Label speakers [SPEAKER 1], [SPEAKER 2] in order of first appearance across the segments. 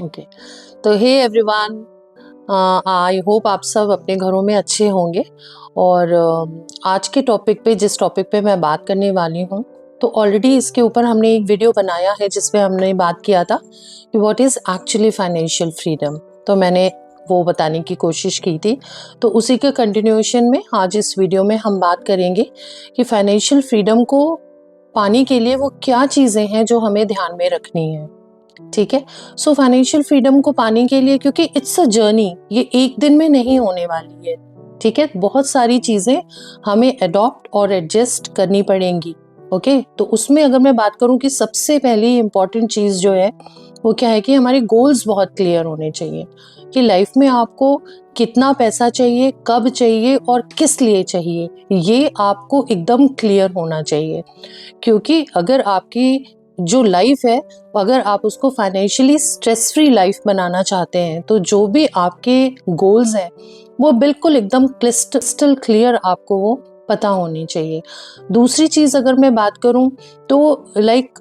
[SPEAKER 1] Okay. तो hey everyone, I hope आप सब अपने घरों में अच्छे होंगे। और आज के टॉपिक पे, जिस टॉपिक पे मैं बात करने वाली हूँ, तो ऑलरेडी इसके ऊपर हमने एक वीडियो बनाया है जिसमें हमने बात किया था कि what is actually financial freedom. तो मैंने वो बताने की कोशिश की थी। तो उसी के कंटिन्यूएशन में आज इस वीडियो में हम बात करेंगे कि फाइनेंशियल फ्रीडम को पाने के लिए वो क्या चीज़ें हैं जो हमें ध्यान में रखनी है। ठीक है। सो फाइनेंशियल फ्रीडम को पाने के लिए, क्योंकि इट्स अ जर्नी, ये एक दिन में नहीं होने वाली है। ठीक है, बहुत सारी चीजें हमें अडॉप्ट और एडजस्ट करनी पड़ेंगी। ओके, तो उसमें अगर मैं बात करूं कि सबसे पहली इंपॉर्टेंट चीज जो है वो क्या है कि हमारे गोल्स बहुत क्लियर होने चाहिए कि लाइफ में आपको कितना पैसा चाहिए, कब चाहिए और किस लिए चाहिए, ये आपको एकदम क्लियर होना चाहिए। क्योंकि अगर आपकी जो लाइफ है, अगर आप उसको फाइनेंशियली स्ट्रेस फ्री लाइफ बनाना चाहते हैं, तो जो भी आपके गोल्स हैं वो बिल्कुल एकदम क्रिस्टल क्लियर आपको वो पता होनी चाहिए। दूसरी चीज़ अगर मैं बात करूं तो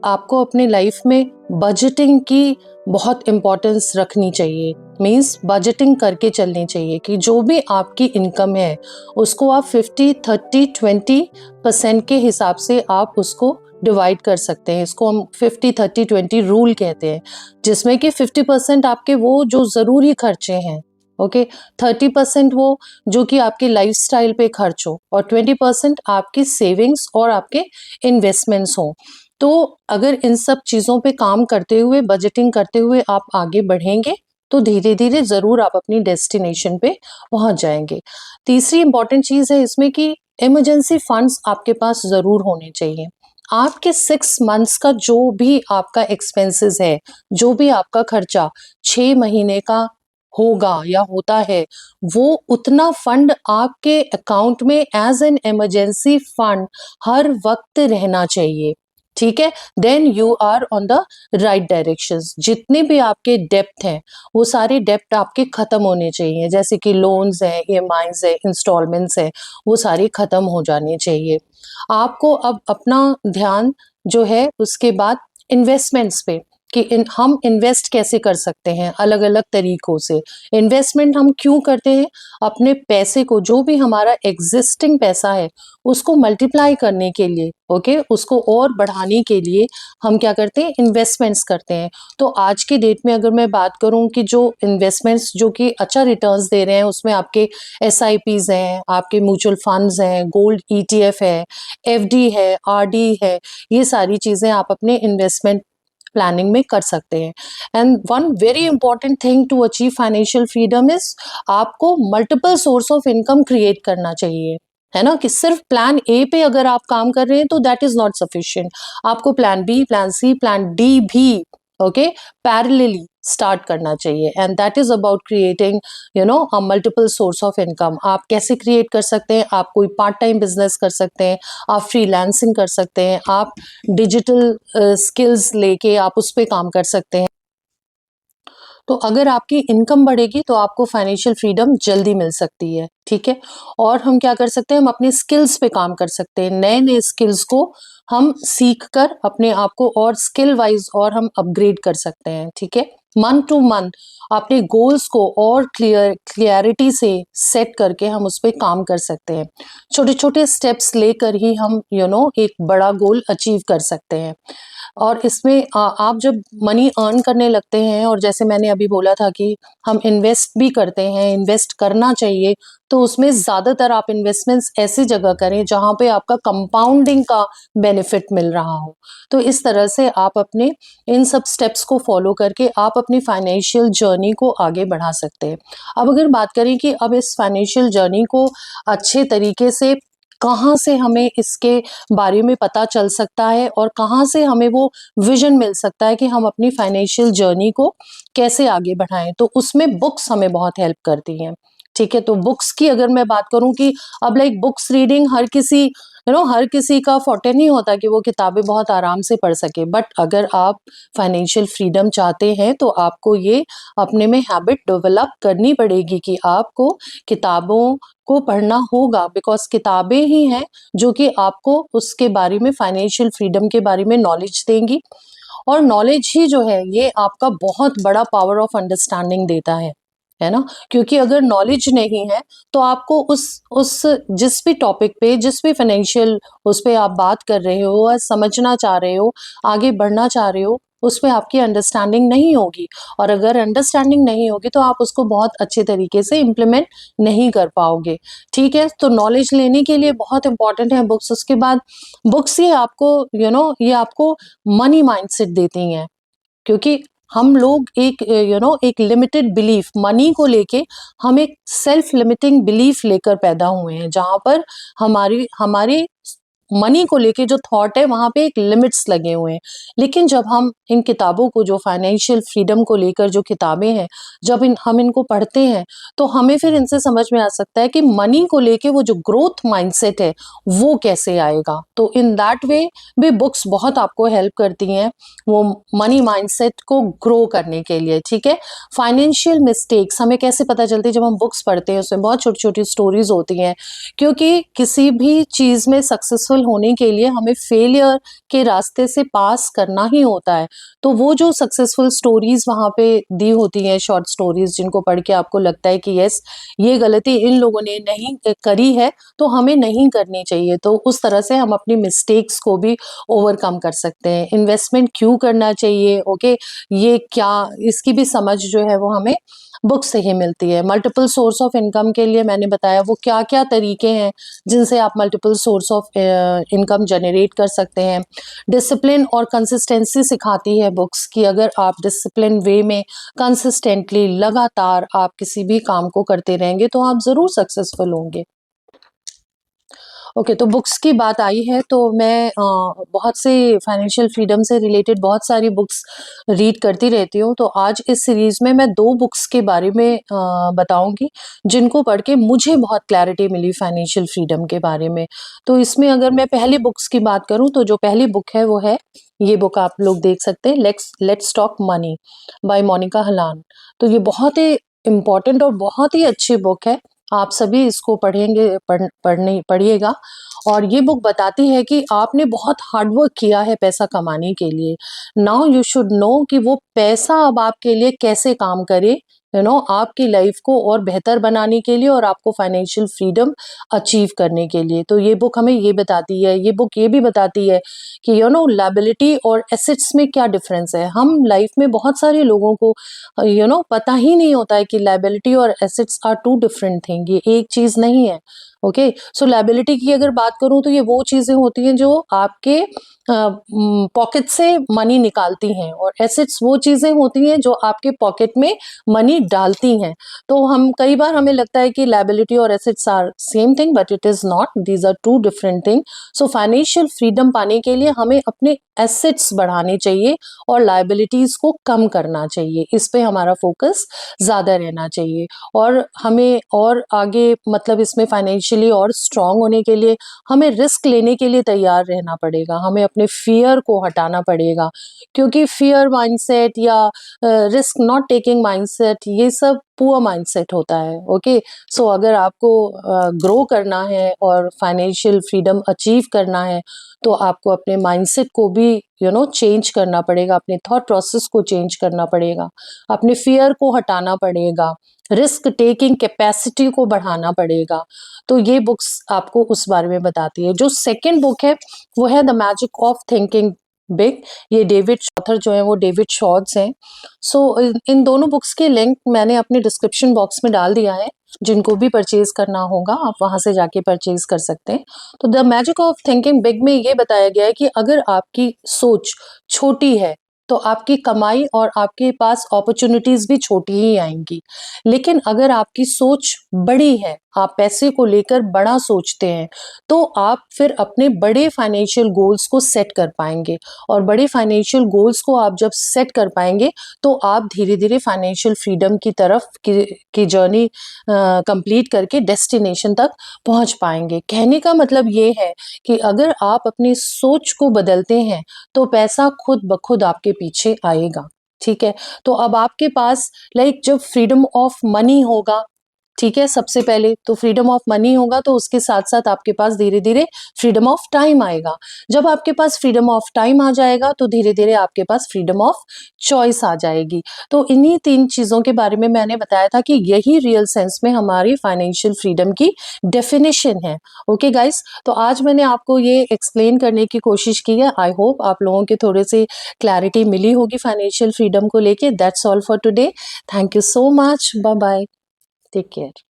[SPEAKER 1] आपको अपने लाइफ में बजटिंग की बहुत इम्पोर्टेंस रखनी चाहिए। मीन्स बजटिंग करके चलनी चाहिए कि जो भी आपकी इनकम है उसको आप 50-30-20% के हिसाब से आप उसको डिवाइड कर सकते हैं। इसको हम 50-30-20 रूल कहते हैं, जिसमें कि 50% आपके वो जो ज़रूरी खर्चे हैं, ओके, 30% वो जो कि आपके लाइफस्टाइल पे खर्च हो, और 20% आपकी सेविंग्स और आपके इन्वेस्टमेंट्स हों। तो अगर इन सब चीज़ों पे काम करते हुए, बजटिंग करते हुए आप आगे बढ़ेंगे तो धीरे धीरे ज़रूर आप अपनी डेस्टिनेशन पे पहुंच जाएंगे। तीसरी इंपॉर्टेंट चीज़ है इसमें कि इमरजेंसी फंड्स आपके पास ज़रूर होने चाहिए। आपके 6 मंथ्स का जो भी आपका एक्सपेंसेस है, जो भी आपका खर्चा 6 महीने का होगा या होता है, वो उतना फंड आपके अकाउंट में एज एन इमरजेंसी फंड हर वक्त रहना चाहिए। ठीक है, then you are on the right direction. जितने भी आपके डेप्थ हैं वो सारे डेप्थ आपके खत्म होने चाहिए, जैसे कि लोन्स हैं, ईएमआईज है, इंस्टॉलमेंट्स है, वो सारे खत्म हो जाने चाहिए। आपको अब अपना ध्यान जो है उसके बाद इन्वेस्टमेंट्स पे, कि हम इन्वेस्ट कैसे कर सकते हैं अलग अलग तरीकों से। इन्वेस्टमेंट हम क्यों करते हैं? अपने पैसे को, जो भी हमारा एग्जिस्टिंग पैसा है, उसको मल्टीप्लाई करने के लिए, ओके, उसको और बढ़ाने के लिए हम क्या करते हैं? इन्वेस्टमेंट्स करते हैं। तो आज के डेट में अगर मैं बात करूं कि जो इन्वेस्टमेंट्स जो कि अच्छा रिटर्न्स दे रहे हैं, उसमें आपके एसआईपीज हैं, आपके म्यूचुअल फंड्स हैं, गोल्ड ईटीएफ है, एफडी है, आरडी है, ये सारी चीजें आप अपने इन्वेस्टमेंट प्लानिंग में कर सकते हैं। And one very important thing to achieve financial freedom is आपको multiple source of income create करना चाहिए। है ना, कि सिर्फ प्लान ए पे अगर आप काम कर रहे हैं तो दैट इज नॉट सफिशिएंट। आपको plan B, plan C, plan D भी, ओके, पैरेलली स्टार्ट करना चाहिए। And that is about creating a multiple source of income. आप कैसे क्रिएट कर सकते हैं? आप कोई पार्ट टाइम बिजनेस कर सकते हैं, आप फ्रीलांसिंग कर सकते हैं, आप डिजिटल स्किल्स लेके आप उस पर काम कर सकते हैं। तो अगर आपकी इनकम बढ़ेगी तो आपको फाइनेंशियल फ्रीडम जल्दी मिल सकती है। ठीक है, और हम क्या कर सकते हैं? हम अपने स्किल्स पे काम कर सकते हैं, नए नए स्किल्स को हम सीख कर अपने आप को और स्किल वाइज और हम अपग्रेड कर सकते हैं। ठीक है, मंथ टू मंथ अपने गोल्स को और क्लियरिटी से सेट करके हम उस पर काम कर सकते हैं। छोटे छोटे स्टेप्स लेकर ही हम एक बड़ा गोल अचीव कर सकते हैं। और इसमें आप जब मनी अर्न करने लगते हैं, और जैसे मैंने अभी बोला था कि हम इन्वेस्ट भी करते हैं, इन्वेस्ट करना चाहिए, तो उसमें ज़्यादातर आप इन्वेस्टमेंट्स ऐसी जगह करें जहाँ पे आपका कंपाउंडिंग का बेनिफिट मिल रहा हो। तो इस तरह से आप अपने इन सब स्टेप्स को फॉलो करके आप अपनी फाइनेंशियल जर्नी को आगे बढ़ा सकते हैं। अब अगर बात करें कि अब इस फाइनेंशियल जर्नी को अच्छे तरीके से कहाँ से हमें इसके बारे में पता चल सकता है और कहाँ से हमें वो विजन मिल सकता है कि हम अपनी फाइनेंशियल जर्नी को कैसे आगे बढ़ाएं, तो उसमें बुक्स हमें बहुत हेल्प करती हैं। ठीक है, तो बुक्स की अगर मैं बात करूं कि अब बुक्स रीडिंग हर किसी का फॉर्टे नहीं होता कि वो किताबें बहुत आराम से पढ़ सके। बट अगर आप फाइनेंशियल फ्रीडम चाहते हैं तो आपको ये अपने में हैबिट डेवलप करनी पड़ेगी कि आपको किताबों को पढ़ना होगा, बिकॉज किताबें ही हैं जो कि आपको उसके बारे में, फाइनेंशियल फ्रीडम के बारे में नॉलेज देंगी। और नॉलेज ही जो है ये आपका बहुत बड़ा पावर ऑफ अंडरस्टैंडिंग देता है ना। क्योंकि अगर नॉलेज नहीं है तो आपको उस जिस भी टॉपिक पे, जिस भी फाइनेंशियल उस पे आप बात कर रहे हो या समझना चाह रहे हो, आगे बढ़ना चाह रहे हो, उस पे आपकी अंडरस्टैंडिंग नहीं होगी। और अगर अंडरस्टैंडिंग नहीं होगी तो आप उसको बहुत अच्छे तरीके से इम्प्लीमेंट नहीं कर पाओगे। ठीक है, तो नॉलेज लेने के लिए बहुत इंपॉर्टेंट है बुक्स। उसके बाद बुक्स ये आपको ये आपको मनी माइंडसेट देती हैं। क्योंकि हम लोग एक एक लिमिटेड बिलीफ मनी को लेके, हम एक सेल्फ लिमिटिंग बिलीफ लेकर पैदा हुए हैं, जहां पर हमारी हमारी मनी को लेके जो थॉट है वहां पे एक लिमिट्स लगे हुए हैं। लेकिन जब हम इन किताबों को, जो फाइनेंशियल फ्रीडम को लेकर जो किताबें हैं, जब हम इनको पढ़ते हैं तो हमें फिर इनसे समझ में आ सकता है कि मनी को लेके वो जो ग्रोथ माइंडसेट है वो कैसे आएगा। तो इन दैट वे भी बुक्स बहुत आपको हेल्प करती हैं वो मनी माइंडसेट को ग्रो करने के लिए। ठीक है, फाइनेंशियल मिस्टेक्स हमें कैसे पता चलती है? जब हम बुक्स पढ़ते हैं उसमें बहुत छोटी छोटी स्टोरीज होती हैं। क्योंकि किसी भी चीज में सक्सेसफुल होने के लिए हमें फेलियर के रास्ते से पास करना ही होता है। तो वो जो सक्सेसफुल स्टोरीज वहां पे दी होती हैं, शॉर्ट स्टोरीज, जिनको पढ़ के आपको लगता है कि यस, ये गलती इन लोगों ने नहीं करी है तो हमें नहीं करनी चाहिए, तो उस तरह से हम अपनी मिस्टेक्स को भी ओवरकम कर सकते हैं। इन्वेस्टमेंट क्यों करना चाहिए, ओके, ये क्या, इसकी भी समझ जो है वो हमें बुक से ही मिलती है। मल्टीपल सोर्स ऑफ इनकम के लिए मैंने बताया वो क्या क्या तरीके हैं जिनसे आप multiple source of income generate कर सकते हैं। डिसिप्लिन और कंसिस्टेंसी सिखाती है बुक्स कि अगर आप डिसिप्लिन वे में कंसिस्टेंटली लगातार आप किसी भी काम को करते रहेंगे तो आप ज़रूर सक्सेसफुल होंगे। ओके, तो बुक्स की बात आई है तो मैं बहुत से फाइनेंशियल फ्रीडम से रिलेटेड बहुत सारी बुक्स रीड करती रहती हूँ। तो आज इस सीरीज में मैं 2 बुक्स के बारे में बताऊंगी जिनको पढ़ के मुझे बहुत क्लैरिटी मिली फाइनेंशियल फ्रीडम के बारे में। तो इसमें अगर मैं पहली बुक्स की बात करूँ तो जो पहली बुक है वो है, ये बुक आप लोग देख सकते हैं, let's talk money by Monika Halan. तो ये बहुत ही इम्पॉर्टेंट और बहुत ही अच्छी बुक है। आप सभी इसको पढ़िएगा। और ये बुक बताती है कि आपने बहुत हार्ड वर्क किया है पैसा कमाने के लिए। नाउ यू शुड नो कि वो पैसा अब आपके लिए कैसे काम करे, आपकी लाइफ को और बेहतर बनाने के लिए और आपको फाइनेंशियल फ्रीडम अचीव करने के लिए। तो ये बुक हमें ये बताती है। ये बुक ये भी बताती है कि लायबिलिटी और एसेट्स में क्या डिफरेंस है। हम लाइफ में बहुत सारे लोगों को पता ही नहीं होता है कि लायबिलिटी और assets are two different thing, ये एक चीज नहीं है। ओके, सो लायबिलिटी की अगर बात करूं तो ये वो चीजें होती हैं जो आपके पॉकेट से मनी निकालती हैं, और एसेट्स वो चीजें होती हैं जो आपके पॉकेट में मनी डालती हैं। तो हम कई बार हमें लगता है कि लायबिलिटी और assets are same thing, but it is not, these are two different thing. So financial freedom पाने के लिए हमें अपने एसेट्स बढ़ाने चाहिए और लायबिलिटीज को कम करना चाहिए। इस पे हमारा फोकस ज्यादा रहना चाहिए। और हमें और आगे मतलब इसमें फाइनेंशियली और स्ट्रांग होने के लिए हमें रिस्क लेने के लिए तैयार रहना पड़ेगा। हमें अपने फियर को हटाना पड़ेगा, क्योंकि फियर माइंडसेट या रिस्क नॉट टेकिंग माइंडसेट, ये सब पुअर माइंडसेट होता है। ओके, सो अगर आपको ग्रो करना है और फाइनेंशियल फ्रीडम अचीव करना है तो आपको अपने माइंडसेट को भी चेंज करना पड़ेगा, अपने थॉट प्रोसेस को चेंज करना पड़ेगा, अपने फियर को हटाना पड़ेगा, रिस्क टेकिंग कैपेसिटी को बढ़ाना पड़ेगा। तो ये बुक्स आपको उस बारे में बताती है। जो सेकंड बुक है वो है the magic of thinking big. ये डेविड ऑथर जो है वो डेविड शॉर्ट्स हैं। सो इन दोनों बुक्स के लिंक मैंने अपने डिस्क्रिप्शन बॉक्स में डाल दिया है। जिनको भी परचेज करना होगा आप वहां से जाके परचेज कर सकते हैं। तो the magic of thinking big में ये बताया गया है कि अगर आपकी सोच छोटी है तो आपकी कमाई और आपके पास अपॉर्चुनिटीज भी छोटी ही आएंगी। लेकिन अगर आपकी सोच बड़ी है, आप पैसे को लेकर बड़ा सोचते हैं, तो आप फिर अपने बड़े फाइनेंशियल गोल्स को सेट कर पाएंगे। और बड़े फाइनेंशियल गोल्स को आप जब सेट कर पाएंगे तो आप धीरे धीरे फाइनेंशियल फ्रीडम की तरफ की जर्नी कंप्लीट करके डेस्टिनेशन तक पहुंच पाएंगे। कहने का मतलब ये है कि अगर आप अपनी सोच को बदलते हैं तो पैसा खुद ब खुद आपके पीछे आएगा। ठीक है, तो अब आपके पास जब फ्रीडम ऑफ मनी होगा ठीक है, सबसे पहले तो फ्रीडम ऑफ मनी होगा, तो उसके साथ साथ आपके पास धीरे धीरे फ्रीडम ऑफ टाइम आएगा। जब आपके पास फ्रीडम ऑफ टाइम आ जाएगा तो धीरे धीरे आपके पास फ्रीडम ऑफ चॉइस आ जाएगी। तो इन्हीं 3 चीज़ों के बारे में मैंने बताया था कि यही रियल सेंस में हमारी फाइनेंशियल फ्रीडम की डेफिनेशन है। ओके गाइस, तो आज मैंने आपको ये एक्सप्लेन करने की कोशिश की है। आई होप आप लोगों के थोड़े से क्लैरिटी मिली होगी फाइनेंशियल फ्रीडम को लेके। That's all for today. Thank you so much. Bye bye. Take care.